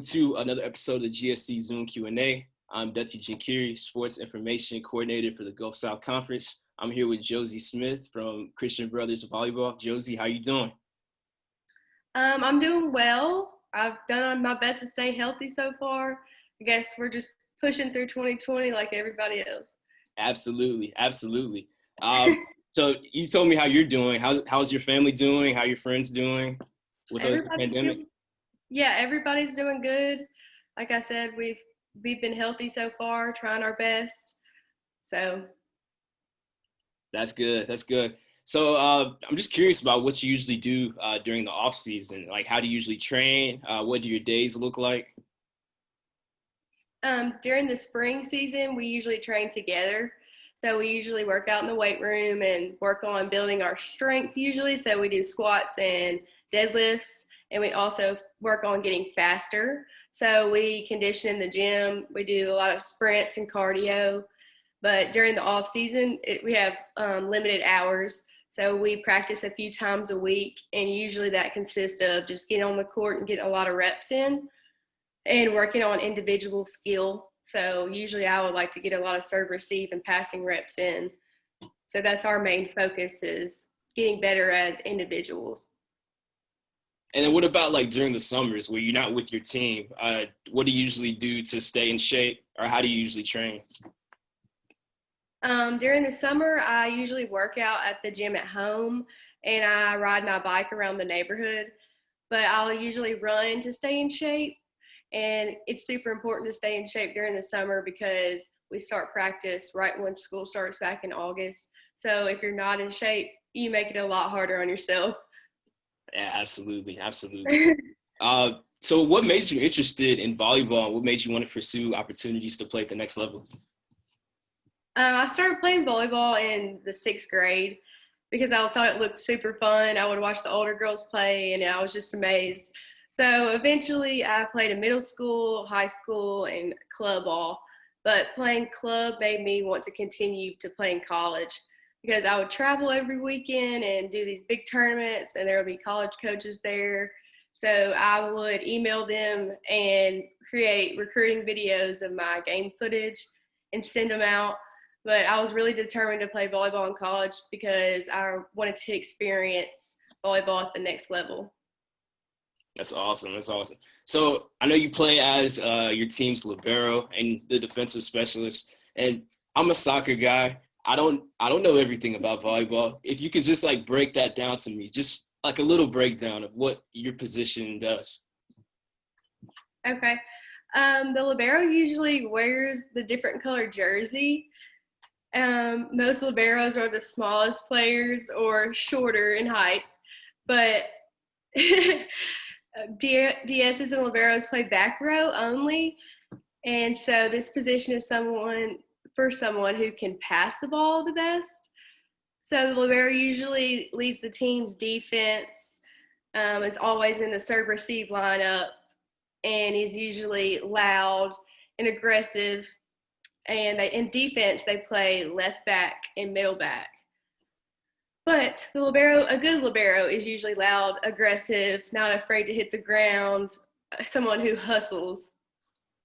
welcome to another episode of the GSC Zoom Q&A. I'm Datti Jinkiri, Sports Information Coordinator for the Gulf South Conference. I'm here with Joze Smith from Christian Brothers Volleyball. Joze, how you doing? I'm doing well. I've done my best to stay healthy so far. I guess we're just pushing through 2020 like everybody else. Absolutely. So you told me how you're doing. How's your family doing? How your friends doing with us the pandemic? Everybody's doing good. Like I said, we've been healthy so far, trying our best. So That's good. That's good. So I'm just curious about what you usually do during the off season. Like, how do you usually train? What do your days look like? during the spring season, we usually train together. So we usually work out in the weight room and work on building our strength usually. So we do squats and deadlifts, and we also work on getting faster. So we condition in the gym. We do a lot of sprints and cardio. But during the off season, we have limited hours. So we practice a few times a week, and usually that consists of just getting on the court and getting a lot of reps in and working on individual skill. So usually I would like to get a lot of serve, receive, and passing reps in. So that's our main focus, is getting better as individuals. And then what about like during the summers where you're not with your team? What do you usually do to stay in shape, or how do you usually train? During the summer, I usually work out at the gym at home, and I ride my bike around the neighborhood. But I'll usually run to stay in shape. And it's super important to stay in shape during the summer because we start practice right when school starts back in August. So if you're not in shape, you make it a lot harder on yourself. Yeah, absolutely. So what made you interested in volleyball? What made you want to pursue opportunities to play at the next level? I started playing volleyball in the sixth grade because I thought it looked super fun. I would watch the older girls play, and I was just amazed. So eventually I played in middle school, high school, and club ball. But playing club made me want to continue to play in college because I would travel every weekend and do these big tournaments, and there would be college coaches there. So I would email them and create recruiting videos of my game footage and send them out. But I was really determined to play volleyball in college because I wanted to experience volleyball at the next level. That's awesome. So I know you play as your team's libero and the defensive specialist. And I'm a soccer guy. I don't know everything about volleyball. If you could just like break that down to me, just like a little breakdown of what your position does. Okay. The libero usually wears the different colored jersey. Most liberos are the smallest players or shorter in height, but DSs and liberos play back row only. And so this position is someone who can pass the ball the best. So the libero usually leads the team's defense. It's always in the serve receive lineup, and is usually loud and aggressive. And in defense, they play left back and middle back. But a good libero is usually loud, aggressive, not afraid to hit the ground, someone who hustles.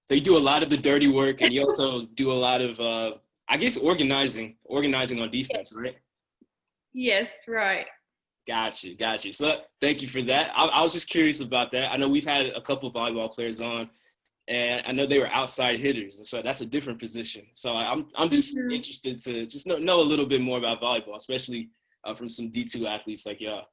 So you do a lot of the dirty work, and you also do a lot of, I guess, organizing on defense, right? Yes, right. Got you. So thank you for that. I was just curious about that. I know we've had a couple of volleyball players on, and I know they were outside hitters, and so that's a different position. So I'm just interested to just know a little bit more about volleyball, especially from some D2 athletes like y'all.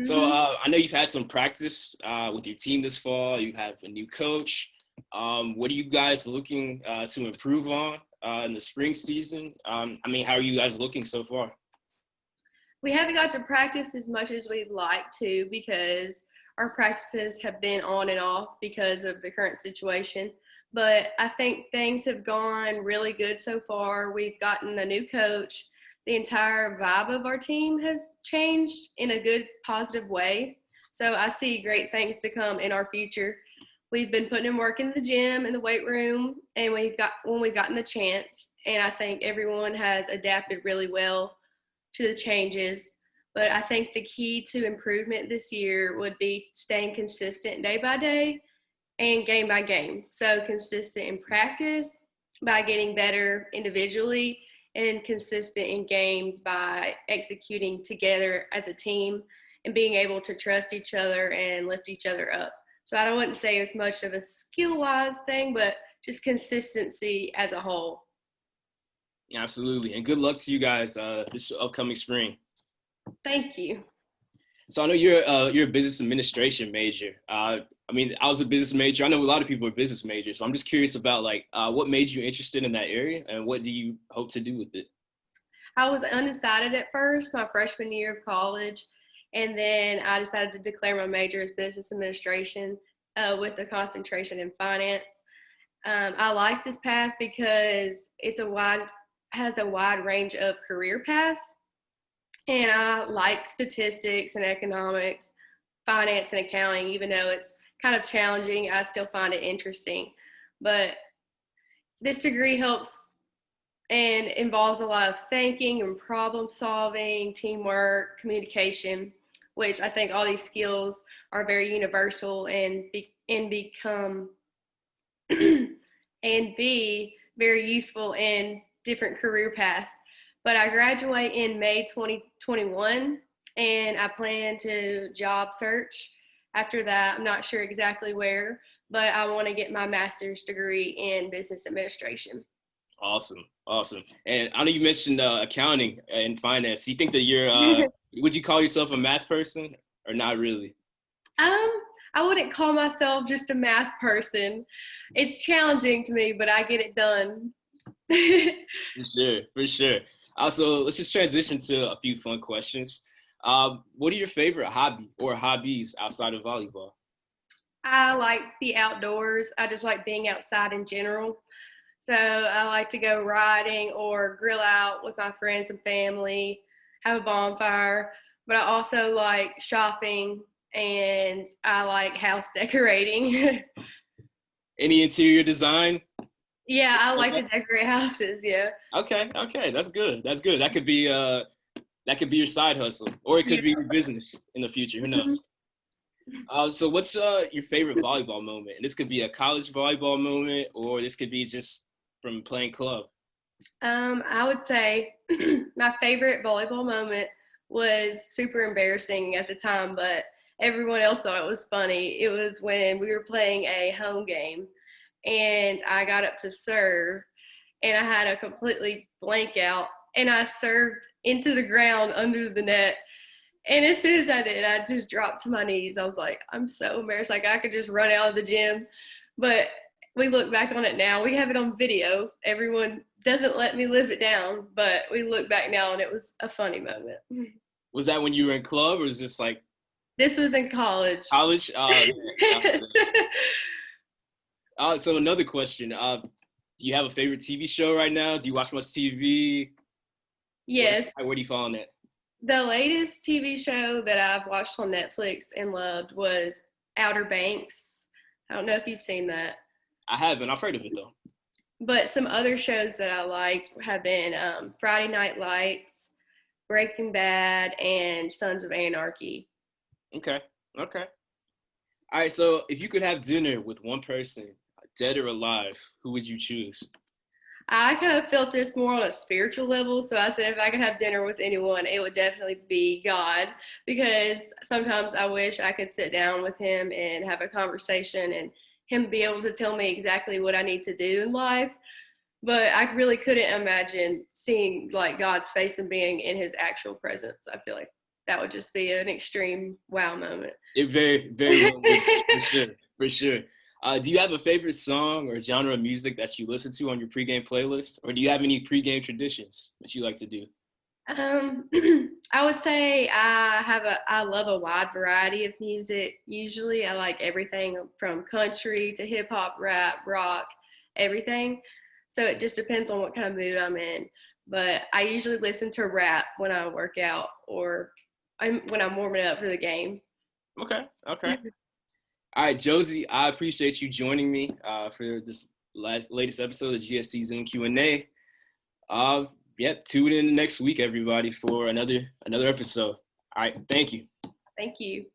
So I know you've had some practice with your team this fall. You have a new coach. What are you guys looking to improve on in the spring season? How are you guys looking so far? We haven't got to practice as much as we'd like to because our practices have been on and off because of the current situation. But I think things have gone really good so far. We've gotten a new coach. The entire vibe of our team has changed in a good, positive way. So I see great things to come in our future. We've been putting in work in the gym, in the weight room, and when we've gotten the chance. And I think everyone has adapted really well to the changes. But I think the key to improvement this year would be staying consistent day by day and game by game. So consistent in practice by getting better individually, and consistent in games by executing together as a team and being able to trust each other and lift each other up. So I wouldn't say it's much of a skill-wise thing, but just consistency as a whole. Absolutely. And good luck to you guys this upcoming spring. Thank you. So I know you're a business administration major. I was a business major. I know a lot of people are business majors. So I'm just curious about what made you interested in that area, and what do you hope to do with it? I was undecided at first, my freshman year of college, and then I decided to declare my major as business administration with a concentration in finance. I like this path because has a wide range of career paths, and I like statistics and economics, finance and accounting. Even though it's kind of challenging, I still find it interesting. But this degree helps and involves a lot of thinking and problem solving, teamwork, communication, which I think all these skills are very universal and become and be very useful in different career paths. But I graduate in May 2021, and I plan to job search. After that, I'm not sure exactly where, but I want to get my master's degree in business administration. Awesome. And I know you mentioned accounting and finance. Do you think that would you call yourself a math person, or not really? I wouldn't call myself just a math person. It's challenging to me, but I get it done. For sure. Also, let's just transition to a few fun questions. What are your favorite hobby or hobbies outside of volleyball? I like the outdoors. I just like being outside in general. So I like to go riding or grill out with my friends and family, have a bonfire. But I also like shopping, and I like house decorating. Any interior design? Yeah, I like to decorate houses. Yeah. Okay, that's good. That could be your side hustle, or it could be your business in the future. Who knows? So what's your favorite volleyball moment? And this could be a college volleyball moment, or this could be just from playing club. I would say my favorite volleyball moment was super embarrassing at the time, but everyone else thought it was funny. It was when we were playing a home game, and I got up to serve, and I had a completely blank out, and I served into the ground under the net. And as soon as I did, I just dropped to my knees. I was like, I'm so embarrassed. Like, I could just run out of the gym. But we look back on it now. We have it on video. Everyone doesn't let me live it down, but we look back now, and it was a funny moment. Was that when you were in club, or is this like? This was in college. College? So another question. Do you have a favorite TV show right now? Do you watch much TV? Yes. Where do you fall on that? The latest TV show that I've watched on Netflix and loved was Outer Banks. I don't know if you've seen that. I haven't. I've heard of it, though. But some other shows that I liked have been Friday Night Lights, Breaking Bad, and Sons of Anarchy. Okay. All right, so if you could have dinner with one person, dead or alive, who would you choose? I kind of felt this more on a spiritual level. So I said if I could have dinner with anyone, it would definitely be God, because sometimes I wish I could sit down with him and have a conversation and him be able to tell me exactly what I need to do in life. But I really couldn't imagine seeing like God's face and being in his actual presence. I feel like that would just be an extreme wow moment. It very, very well would, for sure. Do you have a favorite song or genre of music that you listen to on your pregame playlist? Or do you have any pregame traditions that you like to do? I would say I love a wide variety of music. Usually I like everything from country to hip hop, rap, rock, everything. So it just depends on what kind of mood I'm in. But I usually listen to rap when I work out or when I'm warming up for the game. Okay. All right, Joze, I appreciate you joining me for this latest episode of GSC Zoom Q&A. Tune in next week, everybody, for another episode. All right, thank you. Thank you.